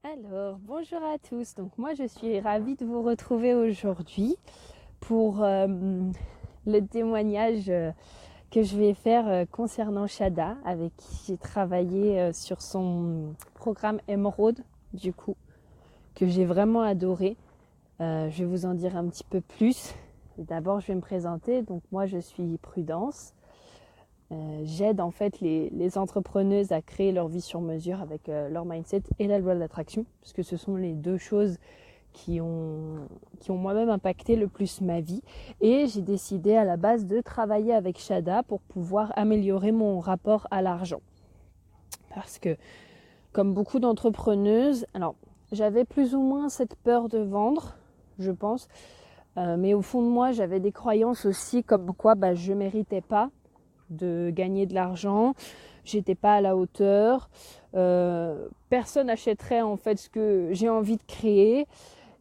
Alors, bonjour à tous. Donc moi, je suis ravie de vous retrouver aujourd'hui pour le témoignage que je vais faire concernant Shada, avec qui j'ai travaillé sur son programme Emerald, du coup, que j'ai vraiment adoré. Je vais vous en dire un petit peu plus. D'abord, je vais me présenter. Donc moi, je suis Prudence. J'aide en fait les entrepreneuses à créer leur vie sur mesure avec leur mindset et la loi de l'attraction, parce que ce sont les deux choses qui ont moi-même impacté le plus ma vie. Et j'ai décidé à la base de travailler avec Shada pour pouvoir améliorer mon rapport à l'argent. Parce que, comme beaucoup d'entrepreneuses, alors j'avais plus ou moins cette peur de vendre, je pense, mais au fond de moi, j'avais des croyances aussi comme quoi je ne méritais pas de gagner de l'argent, j'étais pas à la hauteur, personne n'achèterait en fait ce que j'ai envie de créer,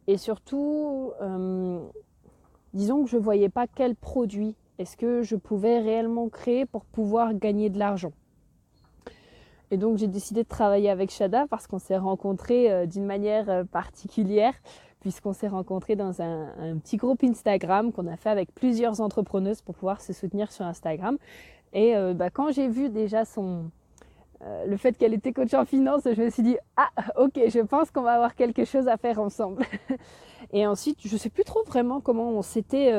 et surtout disons que je voyais pas quel produit est-ce que je pouvais réellement créer pour pouvoir gagner de l'argent. Et donc j'ai décidé de travailler avec Shada parce qu'on s'est rencontrés d'une manière particulière, puisqu'on s'est rencontrés dans un petit groupe Instagram qu'on a fait avec plusieurs entrepreneuses pour pouvoir se soutenir sur Instagram. Et quand j'ai vu déjà le fait qu'elle était coach en finance, je me suis dit « Ah, ok, je pense qu'on va avoir quelque chose à faire ensemble. » Et ensuite, je ne sais plus trop vraiment comment on s'était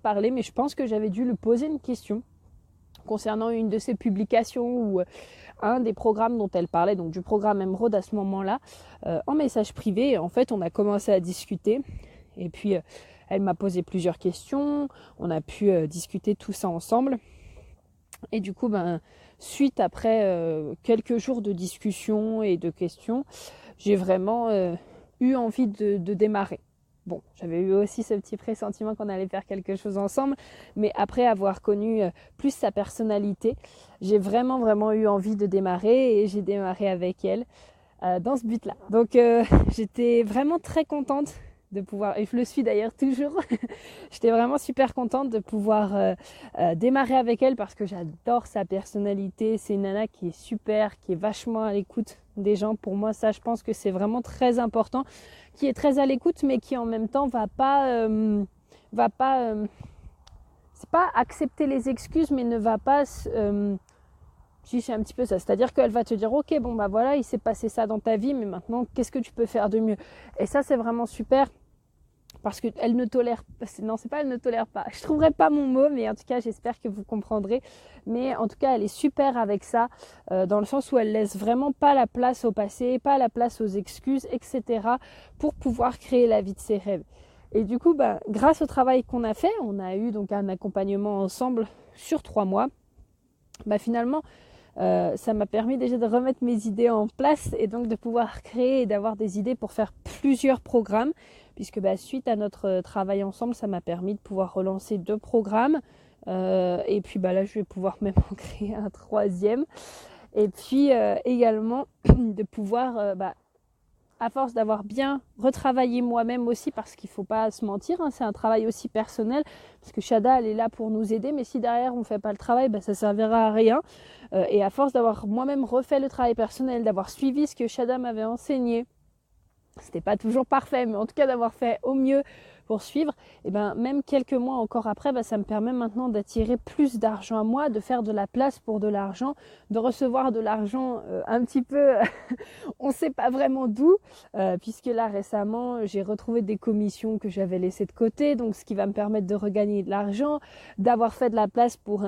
parlé, mais je pense que j'avais dû lui poser une question concernant une de ses publications ou un des programmes dont elle parlait, donc du programme Emerald à ce moment-là, en message privé. Et en fait, on a commencé à discuter. Et puis, elle m'a posé plusieurs questions. On a pu discuter tout ça ensemble. Et du coup, suite après quelques jours de discussion et de questions, j'ai vraiment eu envie de démarrer. Bon, j'avais eu aussi ce petit pressentiment qu'on allait faire quelque chose ensemble, mais après avoir connu plus sa personnalité, j'ai vraiment eu envie de démarrer et j'ai démarré avec elle dans ce but-là. Donc j'étais vraiment très contente de pouvoir, et je le suis d'ailleurs toujours, j'étais vraiment super contente de pouvoir démarrer avec elle parce que j'adore sa personnalité. C'est une nana qui est super, qui est vachement à l'écoute des gens. Pour moi, ça, je pense que c'est vraiment très important, qui est très à l'écoute, mais qui en même temps va pas c'est pas accepter les excuses, mais ne va pas si c'est un petit peu ça, c'est-à-dire qu'elle va te dire ok, bon voilà, il s'est passé ça dans ta vie, mais maintenant qu'est-ce que tu peux faire de mieux? Et ça, c'est vraiment super. Parce qu'elle ne tolère pas, non c'est pas elle ne tolère pas, je trouverai pas mon mot, mais en tout cas j'espère que vous comprendrez. Mais en tout cas elle est super avec ça, dans le sens où elle laisse vraiment pas la place au passé, pas la place aux excuses, etc. pour pouvoir créer la vie de ses rêves. Et du coup, grâce au travail qu'on a fait, on a eu donc un accompagnement ensemble sur 3 mois. Finalement, ça m'a permis déjà de remettre mes idées en place et donc de pouvoir créer et d'avoir des idées pour faire plusieurs programmes, puisque suite à notre travail ensemble, ça m'a permis de pouvoir relancer 2 programmes, et puis là je vais pouvoir même en créer un 3e, et puis également de pouvoir à force d'avoir bien retravaillé moi-même aussi, parce qu'il ne faut pas se mentir, c'est un travail aussi personnel, parce que Shada, elle est là pour nous aider, mais si derrière on ne fait pas le travail, ça ne servira à rien. Et à force d'avoir moi-même refait le travail personnel, d'avoir suivi ce que Shada m'avait enseigné, c'était pas toujours parfait, mais en tout cas d'avoir fait au mieux pour suivre, et même quelques mois encore après, ça me permet maintenant d'attirer plus d'argent à moi, de faire de la place pour de l'argent, de recevoir de l'argent un petit peu, on ne sait pas vraiment d'où, puisque là récemment j'ai retrouvé des commissions que j'avais laissées de côté, donc ce qui va me permettre de regagner de l'argent, d'avoir fait de la place pour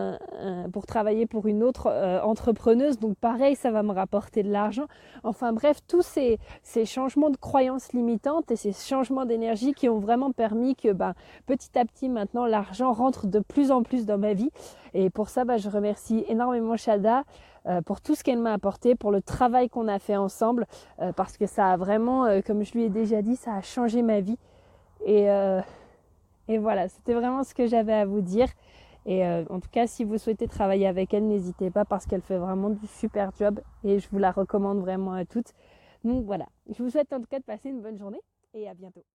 travailler pour une autre entrepreneuse, donc pareil, ça va me rapporter de l'argent. Enfin bref, tous ces changements de croyances limitantes et ces changements d'énergie qui ont vraiment permis que petit à petit maintenant l'argent rentre de plus en plus dans ma vie. Et pour ça, je remercie énormément Shada pour tout ce qu'elle m'a apporté, pour le travail qu'on a fait ensemble, parce que ça a vraiment, comme je lui ai déjà dit, ça a changé ma vie. Et voilà, c'était vraiment ce que j'avais à vous dire. Et en tout cas, si vous souhaitez travailler avec elle, n'hésitez pas, parce qu'elle fait vraiment du super job et je vous la recommande vraiment à toutes. Donc voilà, je vous souhaite en tout cas de passer une bonne journée et à bientôt.